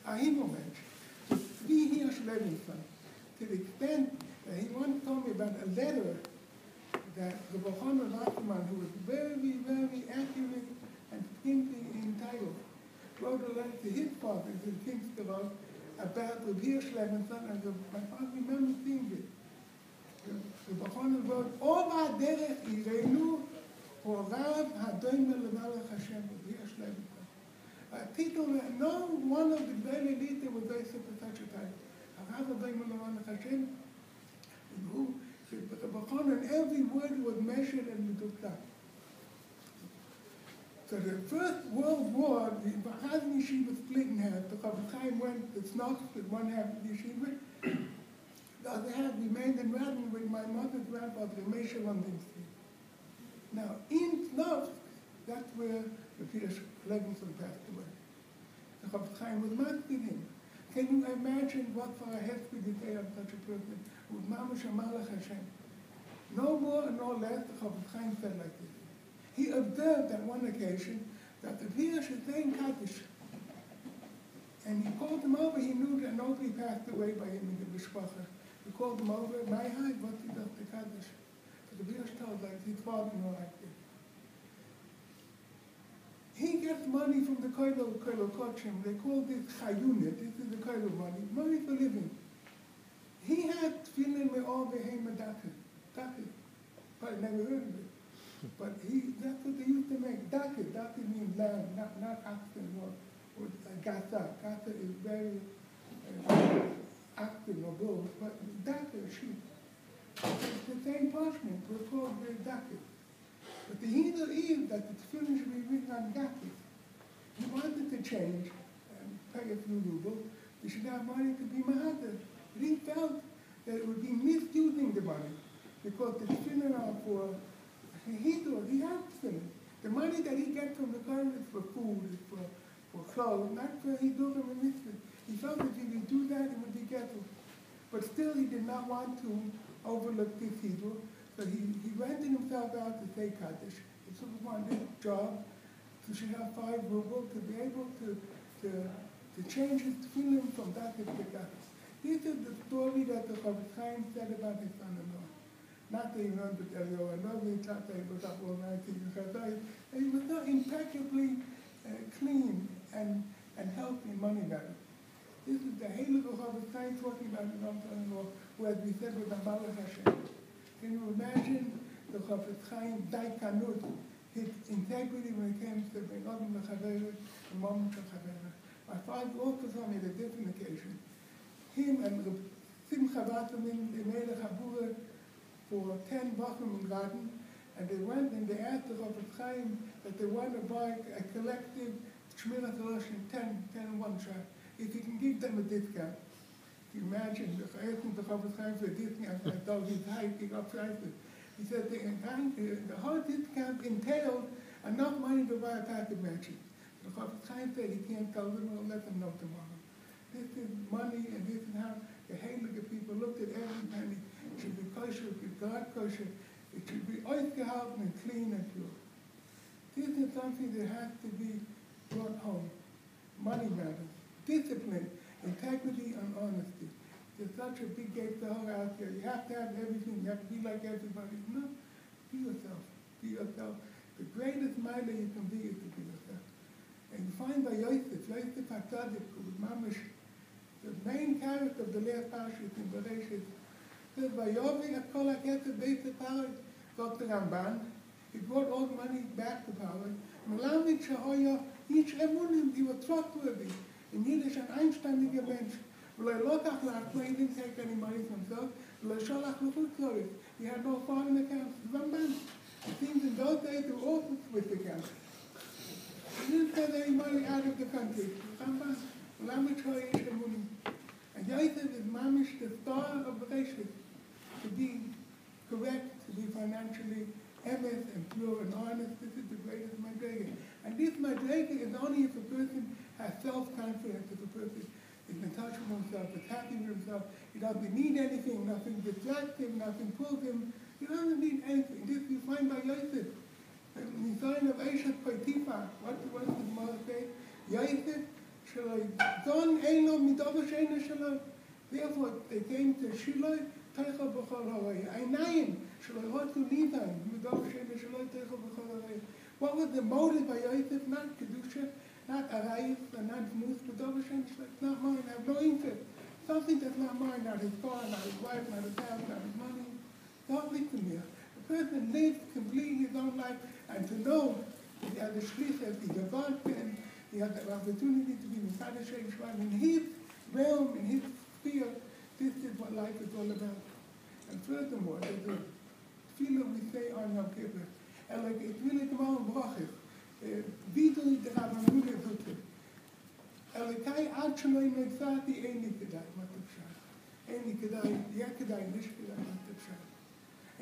Ahimovich, to be Yerushalayim, to the extent that he once told me about a letter that the Bochana Lachman, who was very, very accurate and distinctly entitled, wrote a letter to his father, to the King's Gavot, about the Yerushalayim, and my father remembers seeing it. The Bochana wrote, all our derech irenu, or Rav Hadoyme Lemalach Hashem, Yerushalayim. People, no one of the very leaders was very simple such a time. Rav Hadoyme Lemalach Hashem, who, the Bochana, and every word was measured and looked up. So the First World War, the Baha'im Yeshiva split in half. The Rav Chaim went to Snok, with one half of the yeshiva. The other half remained in Radin with my mother's grandfather, Moshe Londinsky. Now, in Snok, that's where the Peter Levinson passed away. The Rav Chaim was masking him. Can you imagine what for a head we could say of such a person? With Mamash Amalach Hashem. No more and no less, the Rav Chaim said like this. He observed on one occasion that the Peter should say in Kaddish. And he called him over. He knew that nobody passed away by him in the Mishpacha. He called him over. My hide, what he does the Kaddish. So the Peter told like his father-in-law like this. He gets money from the Koilo Kochim. They call this Chayunit. This is the Koilo money for living. He had feeling me all behind a Daka. But I never heard of it. But that's what they used to make. Daka means land, not oxen or gata. Gata is very oxen or bulls, but Daka is sheep. It's the same parchment. We're called the Daka. But the Hebrew is that the tefillin should be written on Daka. He wanted to change and pay a few rubles. We should have money to be mahadar. But he felt that it would be misusing the money because the tefillin are for he had tefillin. The money that he gets from the government is for food, is for clothes, not for hidurim and mitzvah. He felt that if he would do that, it would be ghetto. But still, he did not want to overlook this hidur. So he rented himself out to say Kaddish. He sort of wanted a job, so she have 5 rubles to be able to change his tefillin from that to that. This is the story that the Rav Chaim said about his son-in-law. Not that he learned to tell you, I know he thought that he was up all night thinking Chazai. He was not impeccably clean and healthy in money matters. This is the Halach of Rav Chaim talking about his own son-in-law, who, as we said, was Amalach Hashem. Can you imagine the Rav Chaim Daikanut, his integrity when it came to bring Odom L'Chaveret and Mom L'Chaveret? My father also saw me at a different occasion. Him and Simcha Vatamin, they made a chabura for 10 Bachim in Garden, and they went and they asked the Rav Chaim that they want to buy a collective Shmiras Rosh in 10 in one shot, if he can give them a discount. You imagine, the Rav Chaim for a discount, I thought he's hiking up prices. He said the whole discount entailed enough money to buy a pack of matches. The Rav Chaim said he can't tell them, we'll let them know tomorrow. This is money, and this is how the Heilige people looked at every penny. It should be kosher, it should be God kosher, it should be oisgehalten and clean and pure. This is something that has to be brought home. Money matters. Discipline, integrity, and honesty. There's such a big gate out there. You have to have everything. You have to be like everybody. No, be yourself. Be yourself. The greatest mind that you can be is to be yourself. And you find by Yosef HaTzadik, who was Mamish, the main character of the last parashas in Bereshit, says, Vayovi Kol HaKesef Beis HaParoi, Dr. Ramban, he brought all the money back to Paroi. Melamid Shahoya, each emunim, he was trustworthy. In Yiddish, an einsteiniger Mensch. He didn't take any money for himself. He had no foreign accounts. Ramban. It seems in those days there were also Swiss accounts. He didn't send any money out of the country. Ramban. And Yosef is mamish the star of the Bereshit, to be correct, to be financially emes and pure and honest. This is the greatest madrega. And this madrega is only if a person has self-confidence, if a person is in touch with himself, is happy with himself. He doesn't need anything, nothing distracts him, nothing pulls him. He doesn't need anything. This you find by Yosef. In the sign of Eshet Potiphar, what does the mother say? Yosef Don Eino Midova Sheina Shaloi. Therefore, they came to Shiloi, Teichel B'chol Harei. Einayim, Shaloi Hotu Nidayim, Midova Sheina Shaloi, Teichel B'chol Harei. What was the motive by Yosef? Not Kedusha, not Arayif, and not Mus, Midova Sheina Shaloi. It's not mine, I have no interest. Something that's not mine, not his car, not his wife, not his house, not his money. Don't listen here. The person lives completely his own life, and to know that he has a shlichus, he's a God, and he has the opportunity to be Messiah Shema in his realm, in his sphere. This is what life is all about. And furthermore, there's a feeling we say on Yom Kippur, and like it's really the Malon Brachis, Vidui de Rabbanule Zutte. Elikai ad shaloi netzati eini kedai, matuk shai. Eini kedai, yeah kedai, nish kedai, matuk shai.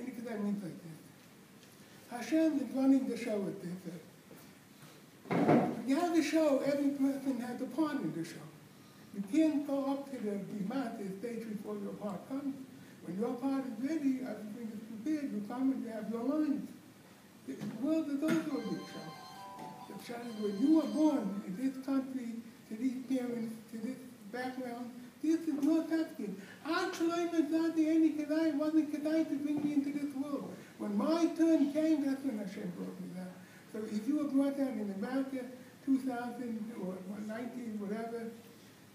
Eini kedai means like this. Hashem is running the show at this. You have a show, every person has a part in the show. You can't go up to the bimat, the stage before your part comes. When your part is ready, everything is prepared, you come and you have your lines. The world is also a big show. The show is when you were born in this country, to these parents, to this background, this is your tafkid. Ad shaloi netzati eini kedai, wasn't kedai to bring me into this world. When my turn came, that's when Hashem brought me down. So if you were brought down in America, 2000 or 19, whatever,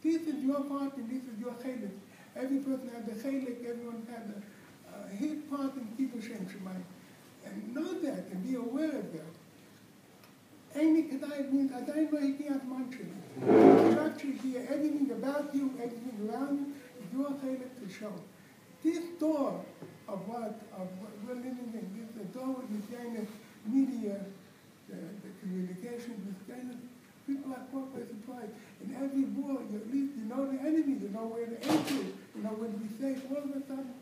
this is your part and this is your chelik. Every person has a chelik, everyone has his part in Kibbutz Shem Shemayim. And know that and be aware of that. Eini kedai means Adayin lo higiyat manchim. Structure here, everything about you, everything around you, is your chelik to show. This door of what we're living in, this the door with this kind of media, the communication, this kind of people are caught by surprise. In every war, at least you know the enemy, you know where the enemy is, you know when to be safe. All of a sudden,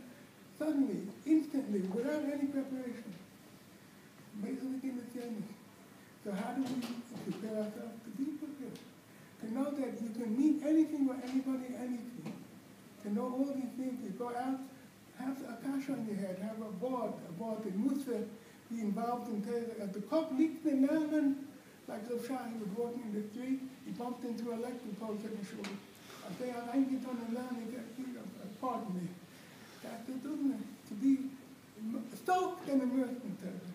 suddenly, instantly, without any preparation, basically in the enemy. So how do we prepare ourselves to be prepared? To know that you can meet anything or anybody, anything. To know all these things, you go out, have a kash on your head, have a board in Musa, be involved in Torah. At the Kop liegt in Lernen, like Rav Shah, he was walking in the street, he bumped into an electric post at the shul. I say, I get on the line, pardon me. That's the doing to be stoked and immersed in Torah.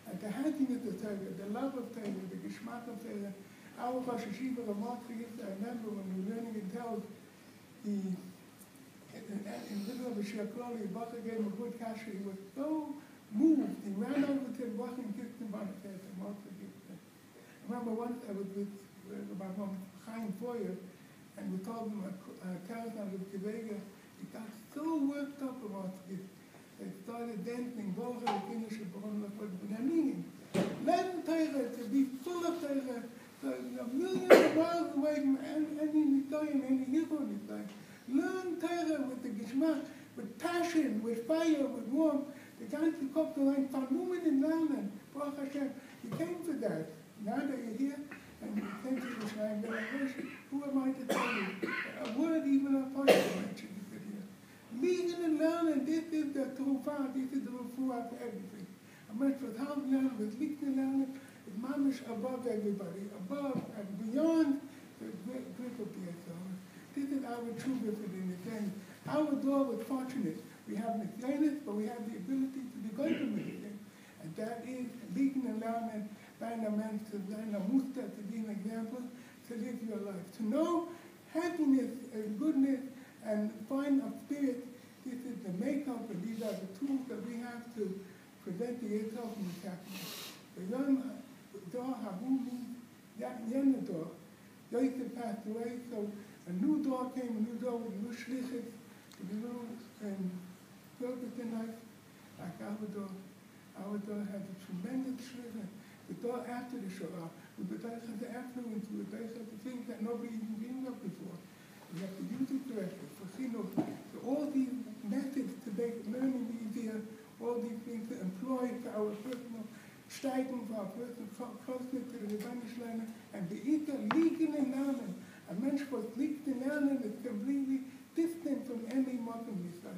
And the happiness of Torah, the love of Torah, the geschmack of Torah. Our Rosh Hashiva, Rav Walkin, I remember when we were learning in Tel, in the middle of a Shiur Klali, Bacha gave him a good kasha. He was so moved. He ran over to the Bacha and kissed him on the face. And Bacha kissed him. I remember once I was with my mom, Chaim Foyer, and we told him a Karazan with Kivega. He got so worked up about it. They started dancing, Bacha, the finish of Bacha, but I mean, learn Torah, to be full of Torah, so a million miles away from any Nitoyim, any Hebrew Nitoyim. Learn Torah with the geschmack, with passion, with fire, with warmth. The guys who come to learn Talmud in Lernen, Baruch Hashem, you came for that. Now that you're here, and you came to Yerushalayim, then I wish, who am I to tell you? A word even a person mentioned it here. Liegen and Lernen, this is the Trufah, this is the Refuah for everything. A man for Talmud Lernen, with Liegen and Lernen, is mamish above everybody, above and beyond the grip of the Yisrael. This is our true benefit in the end. Our door was fortunate. We have the planet, but we have the ability to be going with it. And that is Liegen and Lernen, deiner Mensch, deiner Muster, to be an example, to live your life. To know happiness and goodness and find a spirit, this is the makeup, and these are the tools that we have to prevent the Yisrael from attacking us. The young door, Habumi, that Yena door, Yosef passed away, so a new door came, a new door with a new shlichus, with a new purpose in life, like our door. Our door has a tremendous shlichus. The door after the Shoah, with the Daish has the affluence, with the Daish has the things that nobody even dreamed of before. We have to use it correctly for chinuch. So all these methods to make learning easier, all these things to employ for our personal steigen, for our personal closeness to the Rebbeinu Shlema, and the Ika Liegen and Lernen. A mensch was liegt in Lernen is completely distant from any modern Israel.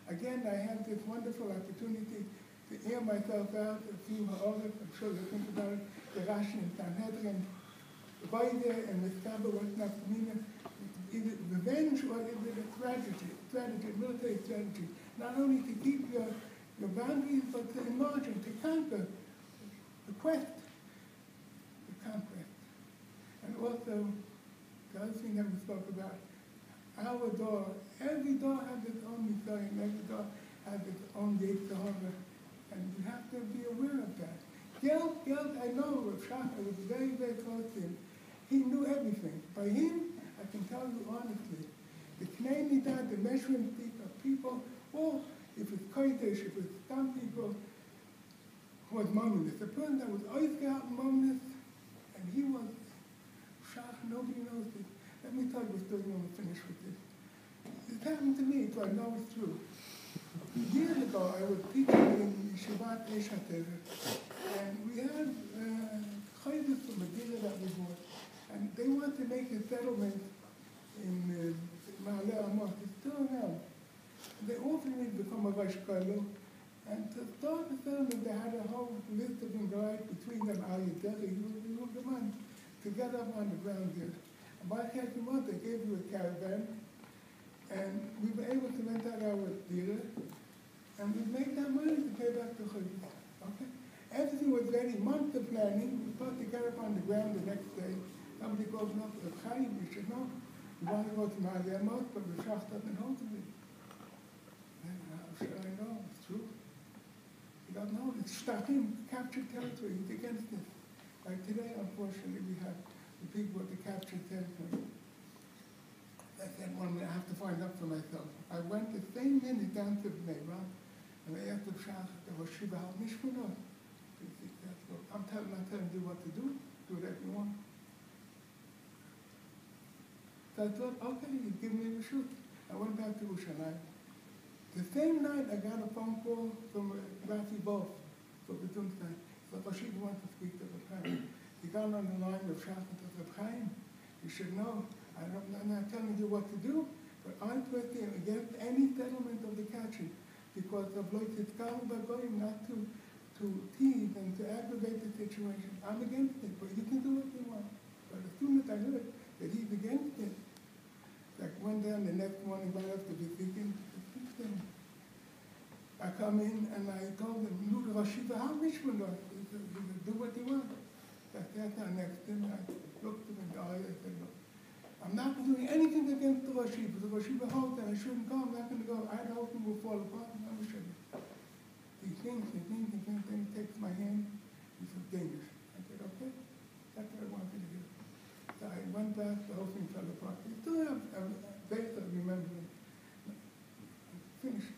Again, I have this wonderful opportunity to air myself out, a few ha'oret, I'm sure you think about it, the Rashi and Sanhedrin, Leizer and Miskaba was not meaning either revenge or is it a strategy, military strategy, not only to keep your boundaries, but to enlarge them, to conquer the conquest. And also, the other thing that we spoke about, our door, every door has its own Messiah, and every door has its own gate to harbor, and you have to be aware of that. Geld, I know Rav Shach, I was very, very close to him. He knew everything. By him, I can tell you honestly, the K'nai Midah, the measuring stick of people, or if it's Kodesh, if it's some people who was Mominist, the person that was Oizke out Mominist, and he was Shach, nobody knows this. Let me tell you a story when we finish with this. It happened to me, so I know it's true. Years ago, I was teaching in Yeshivat Eshater, and we had chayvus from a dealer that we bought, and they wanted to make a settlement in Ma'aleh Amos. It's still around. They offered me to become a Yarchei Kallah, and to start the settlement, they had a whole list of invite between them, Al Yederi, you were the man, to get up on the ground here. And by casting out, they gave you a caravan, and we were able to rent out our dealer, and we made that money to pay back the chayvus. Okay? Everything was ready, months of planning. We were supposed to get up on the ground the next day. Somebody goes up to the Chaim, you should know. You want to go to Ma'aleh Amos, but the Shach doesn't hold to it. And how should I know? It's true. You don't know. It's Shtachim, captured territory. He's against it. Like today, unfortunately, we have the people with the captured territory. I said, one minute, I have to find out for myself. I went the same minute down to Bnei Brak, and I asked the Shach, there was Shiva Mishpanot. I'm telling you what to do whatever you want. So I thought, okay, you give me a shoot. I went back to Yerushalayim. The same night, I got a phone call from Rafi Bof, for the Dunstein. So Rashiv wanted to speak to the Chaim. He got on the line with Shach and said, Chaim, you should know, I'm not telling you what to do, but I'm pressing against any settlement of the catching because of Leizer going not to tease and to aggravate the situation. I'm against it, but you can do what you want. But as soon as I heard that he's against it, like went down the next morning right after the speaking, I come in and I told him, look, Rashiva, how rich we are? He said, do what you want. I sat down next to him, I looked him in the eye, I said, look, I'm not doing anything against the Rashiva. The Rashiva holds that I shouldn't go, I'm not going to go. I hope he will fall apart, and I should. He thinks, then he takes my hand, he says, dangerous. I said, okay, that's what I wanted to do. So I went back, the whole thing fell apart. I still have days that remember it. Finished.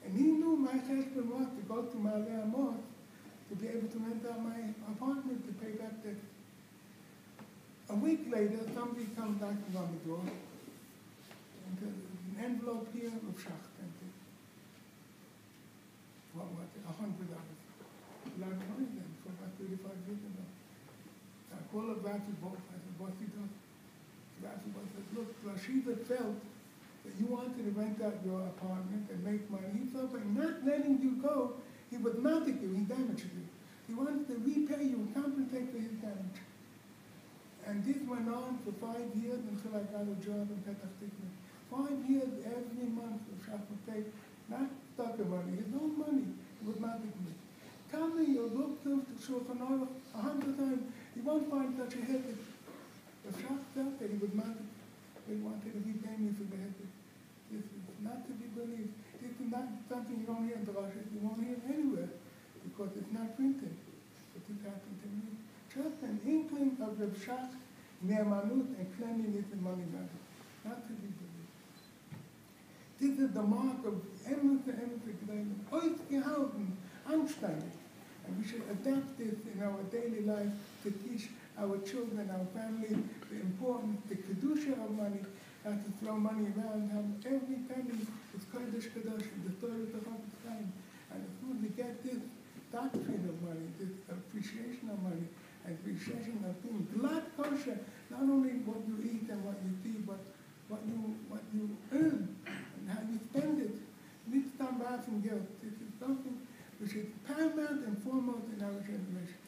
And he knew my husband was to go to Ma'aleh Amos to be able to rent out my apartment to pay back the. A week later, somebody comes knocking on the door, and there's an envelope here of Shach sent it. What was it? $100. A lot of money then, for about 35 years ago. So I called up Rafi Bof. I said, what's he doing? Rafi Bof said, look, Rashiva felt that you wanted to rent out your apartment and make money. He felt by not letting you go, he would murder you, he damaged you. He wanted to repay you and compensate for his damage. And this went on for 5 years until I got a job in Petach Tikva. 5 years, every month, the Shach would pay, not stocker money, his own money, he would murder me. Tell me, you look through the Shulchan Aruch 100 times, you won't find such a head. The Shach felt that he would murder. They wanted to repay me for the head. This is not to be believed. This is not something you don't hear in the Rosh, you won't hear anywhere, because it's not printed. But this happened to me. Just an inkling of Rav Shach, Ne'emanut, and cleanliness and money matters. Not to be believed. This is the mark of Emes Gedalim, Oizgehalten, Anständig. And we should adapt this in our daily life to teach our children, our family, the importance, the kedusha of money, not to throw money around, how every penny is Kodesh Kadosh, the Torah of the Chofetz Chaim. And as soon as we get this doctrine of money, this appreciation of money, appreciation of being glad kosher, not only what you eat and what you see, but what you earn and how you spend it. Nitztam Ba'af and guilt. This is something which is paramount and foremost in our generation.